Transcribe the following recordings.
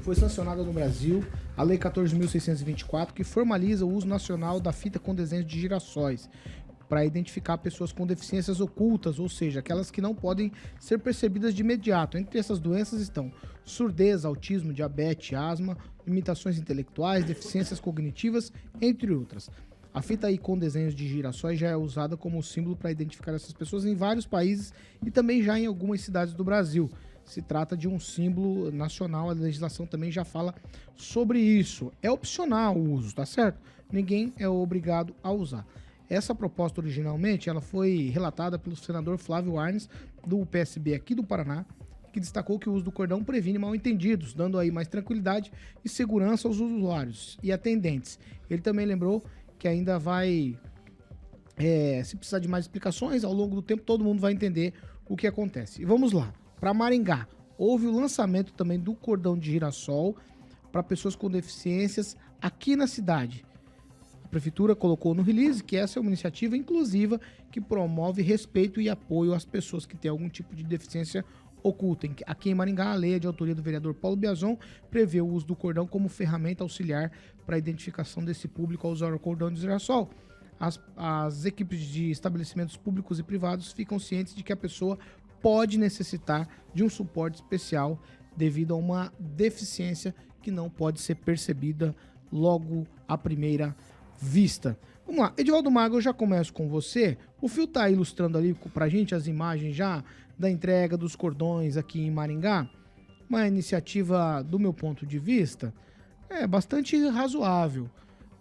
foi sancionada no Brasil a Lei 14.624, que formaliza o uso nacional da fita com desenhos de girassóis para identificar pessoas com deficiências ocultas, ou seja, aquelas que não podem ser percebidas de imediato. Entre essas doenças estão surdez, autismo, diabetes, asma, limitações intelectuais, deficiências cognitivas, entre outras. A fita aí com desenhos de girassóis já é usada como símbolo para identificar essas pessoas em vários países e também já em algumas cidades do Brasil. Se trata de um símbolo nacional, a legislação também já fala sobre isso. É opcional o uso, tá certo? Ninguém é obrigado a usar. Essa proposta originalmente ela foi relatada pelo senador Flávio Arnes, do PSB aqui do Paraná, que destacou que o uso do cordão previne mal-entendidos, dando aí mais tranquilidade e segurança aos usuários e atendentes. Ele também lembrou que ainda vai, se precisar de mais explicações, ao longo do tempo todo mundo vai entender o que acontece. E vamos lá, para Maringá, houve o lançamento também do cordão de girassol para pessoas com deficiências aqui na cidade. A prefeitura colocou no release que essa é uma iniciativa inclusiva que promove respeito e apoio às pessoas que têm algum tipo de deficiência oculta. Aqui em Maringá, a lei de autoria do vereador Paulo Biazon prevê o uso do cordão como ferramenta auxiliar para a identificação desse público ao usar o cordão de girassol. As equipes de estabelecimentos públicos e privados ficam cientes de que a pessoa pode necessitar de um suporte especial devido a uma deficiência que não pode ser percebida logo à primeira vista. Vamos lá, Edivaldo Mago, eu já começo com você. O Fio tá ilustrando ali pra gente as imagens já da entrega dos cordões aqui em Maringá. Uma iniciativa, do meu ponto de vista, bastante razoável,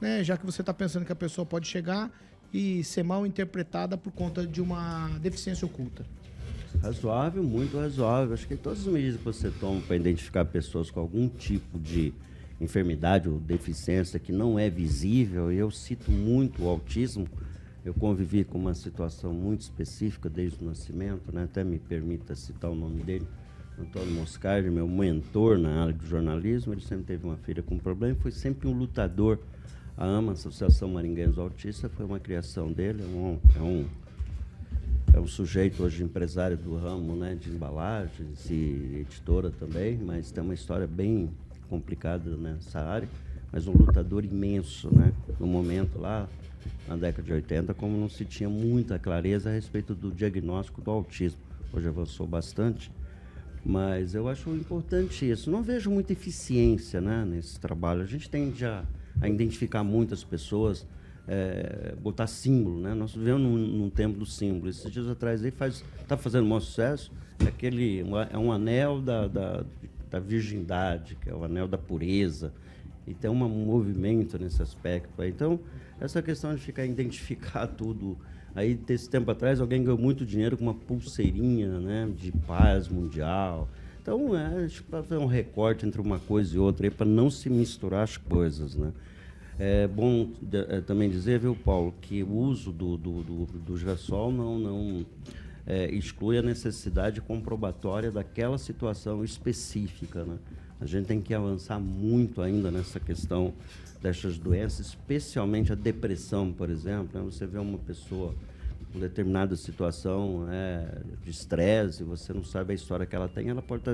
né? Já que você tá pensando que a pessoa pode chegar e ser mal interpretada por conta de uma deficiência oculta. Razoável, muito razoável. Acho que todas as medidas que você toma para identificar pessoas com algum tipo de enfermidade ou deficiência que não é visível, eu cito muito o autismo. Eu convivi com uma situação muito específica desde o nascimento, né? Até me permita citar o nome dele, Antônio Moscardi, meu mentor na área do jornalismo. Ele sempre teve uma filha com problema, foi sempre um lutador. A AMA, Associação Maringuense Autista, foi uma criação dele. É um sujeito hoje empresário do ramo, né, de embalagens e editora também, mas tem uma história bem complicada nessa área, mas um lutador imenso, né? No momento lá, na década de 80, como não se tinha muita clareza a respeito do diagnóstico do autismo. Hoje avançou bastante, mas eu acho importante isso. Não vejo muita eficiência, né, nesse trabalho. A gente tende a identificar muitas pessoas, botar símbolo, né? Nós vivemos num tempo do símbolo. Esses dias atrás aí está fazendo um maior sucesso, é um anel da virgindade, que é o anel da pureza, e tem um movimento nesse aspecto. Então, essa questão de ficar identificar tudo, aí desse tempo atrás alguém ganhou muito dinheiro com uma pulseirinha, né, de paz mundial. Então, para fazer um recorte entre uma coisa e outra, para não se misturar as coisas, né? É bom também dizer, viu, Paulo, que o uso do girassol não exclui a necessidade comprobatória daquela situação específica, né? A gente tem que avançar muito ainda nessa questão dessas doenças, especialmente a depressão, por exemplo, né? Você vê uma pessoa com determinada situação de estresse, você não sabe a história que ela tem, ela pode estar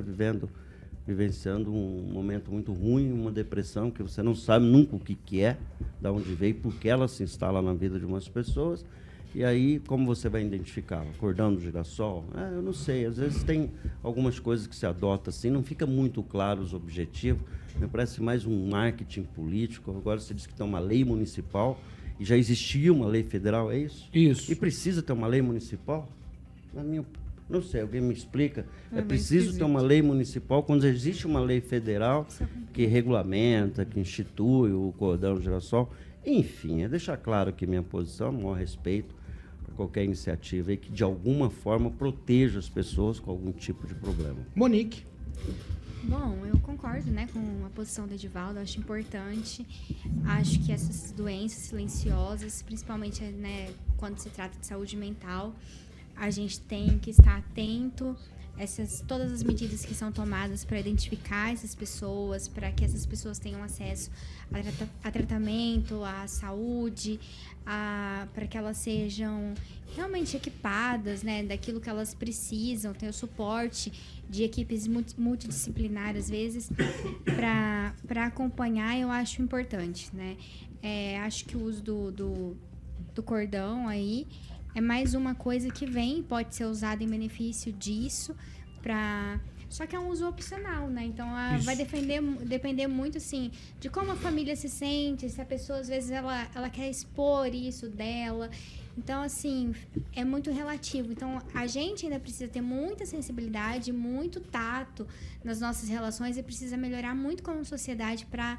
vivenciando um momento muito ruim, uma depressão que você não sabe nunca o que é, de onde veio, porque ela se instala na vida de umas pessoas. E aí, como você vai identificá-la? Cordão do girassol? Eu não sei, às vezes tem algumas coisas que se adota assim, não fica muito claro os objetivos, me parece mais um marketing político. Agora você diz que tem uma lei municipal, e já existia uma lei federal, é isso? Isso. E precisa ter uma lei municipal? Não sei, alguém me explica. É preciso ter uma lei municipal quando existe uma lei federal que regulamenta, que institui o cordão do girassol. Enfim, é deixar claro que minha posição, o maior respeito para qualquer iniciativa aí que de alguma forma proteja as pessoas com algum tipo de problema. Monique. Bom, eu concordo, né, com a posição do Edivaldo, acho importante. Acho que essas doenças silenciosas, principalmente, né, quando se trata de saúde mental, a gente tem que estar atento, todas as medidas que são tomadas para identificar essas pessoas, para que essas pessoas tenham acesso a tratamento, à saúde, para que elas sejam realmente equipadas, né, daquilo que elas precisam, ter o suporte de equipes multidisciplinares, às vezes, para acompanhar, eu acho importante, né? Acho que o uso do cordão aí é mais uma coisa que pode ser usada em benefício disso, só que é um uso opcional, né? Então, vai depender muito, assim, de como a família se sente, se a pessoa, às vezes, ela quer expor isso dela. Então, assim, é muito relativo. Então, a gente ainda precisa ter muita sensibilidade, muito tato nas nossas relações e precisa melhorar muito como sociedade para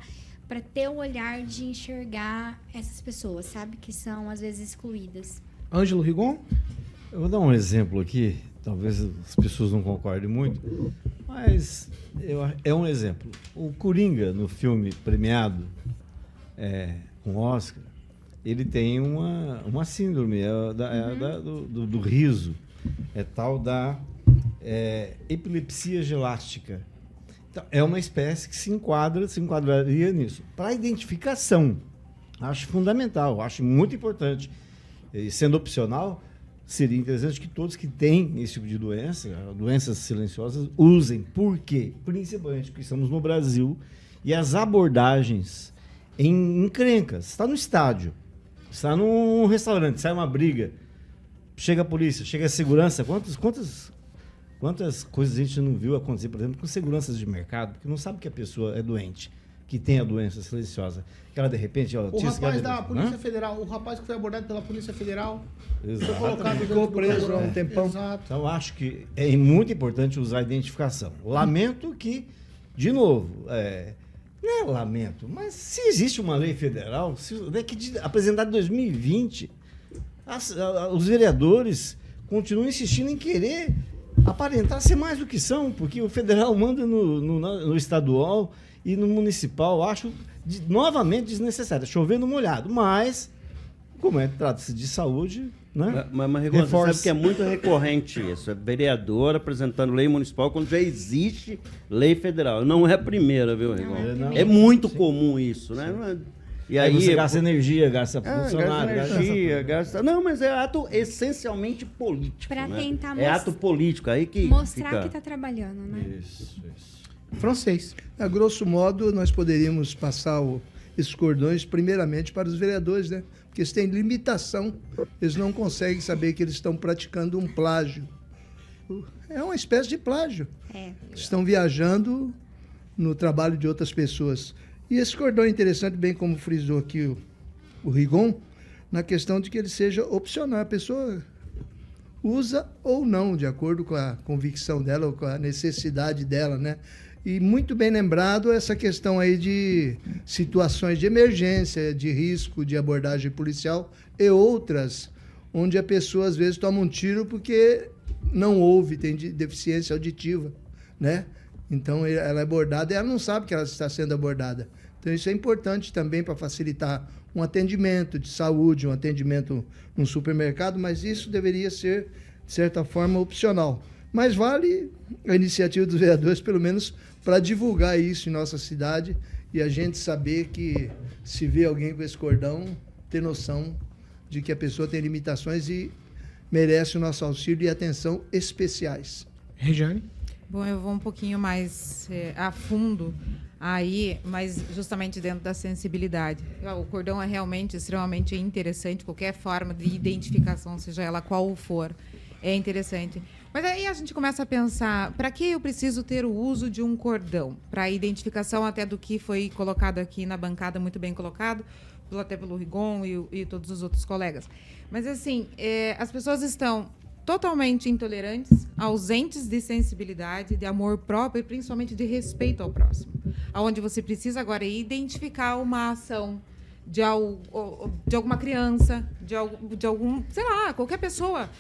ter o olhar de enxergar essas pessoas, sabe? Que são, às vezes, excluídas. Ângelo Rigon? Eu vou dar um exemplo aqui, talvez as pessoas não concordem muito, mas é um exemplo. O Coringa, no filme premiado com Oscar, ele tem uma síndrome do riso, tal da epilepsia gelástica. Então, é uma espécie que se enquadraria nisso. Para a identificação, acho fundamental, acho muito importante. E sendo opcional, seria interessante que todos que têm esse tipo de doenças silenciosas, usem. Por quê? Principalmente porque estamos no Brasil e as abordagens em encrencas. Está no estádio, está num restaurante, sai uma briga, chega a polícia, chega a segurança. Quantas coisas a gente não viu acontecer, por exemplo, com seguranças de mercado, porque não sabe que a pessoa é doente, que tem a doença silenciosa. Que ela, de repente... O rapaz da Polícia Federal, o rapaz que foi abordado pela Polícia Federal, Exato. foi colocado Ficou preso há um tempão. Exato. Então, acho que é muito importante usar a identificação. Lamento que, de novo, não é lamento, mas se existe uma lei federal, apresentada em 2020, os vereadores continuam insistindo em querer aparentar ser mais do que são, porque o federal manda no estadual e no municipal. Acho novamente desnecessário, chover no molhado, mas como trata-se de saúde, né? Mas Rigon, você sabe que é muito recorrente isso, é vereador apresentando lei municipal quando já existe lei federal. Não é a primeira, viu, Rigon? É muito comum isso, né? E aí você gasta energia, gasta funcionário, gasta. Não, mas é ato essencialmente político. Para tentar é ato político aí que mostrar que está trabalhando, né? Isso. Francês. A grosso modo, nós poderíamos passar esses cordões primeiramente para os vereadores, né? Porque eles têm limitação, eles não conseguem saber que eles estão praticando um plágio. É uma espécie de plágio. Estão viajando no trabalho de outras pessoas. E esse cordão é interessante, bem como frisou aqui o Rigon, na questão de que ele seja opcional. A pessoa usa ou não, de acordo com a convicção dela ou com a necessidade dela, né? E muito bem lembrado essa questão aí de situações de emergência, de risco, de abordagem policial e outras, onde a pessoa às vezes toma um tiro porque não ouve, tem deficiência auditiva, né? Então ela é abordada e ela não sabe que ela está sendo abordada. Então isso é importante também para facilitar um atendimento de saúde, um atendimento num supermercado, mas isso deveria ser, de certa forma, opcional. Mas vale a iniciativa dos vereadores, pelo menos, para divulgar isso em nossa cidade e a gente saber que, se vê alguém com esse cordão, ter noção de que a pessoa tem limitações e merece o nosso auxílio e atenção especiais. Regiane? Bom, eu vou um pouquinho mais a fundo aí, mas justamente dentro da sensibilidade. O cordão é realmente extremamente interessante, qualquer forma de identificação, seja ela qual for, é interessante. Mas aí a gente começa a pensar, para que eu preciso ter o uso de um cordão? Para a identificação até do que foi colocado aqui na bancada, muito bem colocado, até pelo Rigon e todos os outros colegas. Mas, assim, as pessoas estão totalmente intolerantes, ausentes de sensibilidade, de amor próprio e principalmente de respeito ao próximo. Onde você precisa agora identificar uma ação de alguma criança, de algum, sei lá, qualquer pessoa,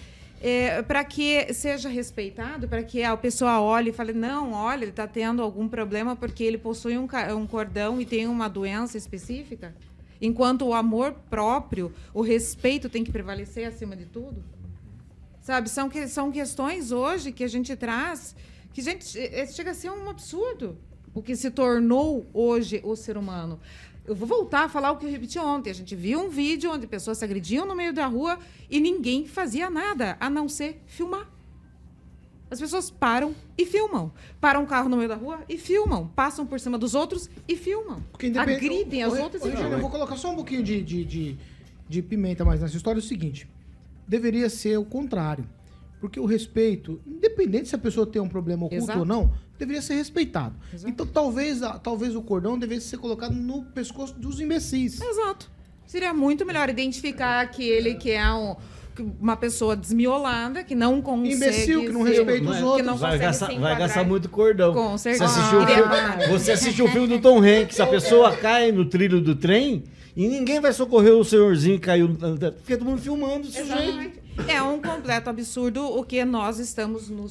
para que seja respeitado, para que a pessoa olhe e fale, não, olha, ele está tendo algum problema porque ele possui um cordão e tem uma doença específica, enquanto o amor próprio, o respeito tem que prevalecer acima de tudo. Sabe, são questões hoje que a gente traz que, gente, chega a ser um absurdo o que se tornou hoje o ser humano. Eu vou voltar a falar o que eu repeti ontem. A gente viu um vídeo onde pessoas se agrediam no meio da rua e ninguém fazia nada, a não ser filmar. As pessoas param e filmam. Param um carro no meio da rua e filmam. Passam por cima dos outros e filmam. Agridem as outras e filmam. Eu vou colocar só um pouquinho de pimenta mais nessa história. É o seguinte, deveria ser o contrário. Porque o respeito, independente se a pessoa tem um problema oculto Exato. ou não, deveria ser respeitado. Exato. Então talvez o cordão devesse ser colocado no pescoço dos imbecis. Exato. Seria muito melhor identificar aquele que é uma pessoa desmiolada, que não consegue... Imbecil, que não ser- respeita os que outros. não Vai consegue gastar, se vai enquadrar. gastar muito cordão. Com certeza. Você assistiu o filme do Tom Hanks, a pessoa cai no trilho do trem e ninguém vai socorrer o senhorzinho que caiu, porque todo mundo filmando o sujeito. Exatamente. É um completo absurdo o que nós estamos nos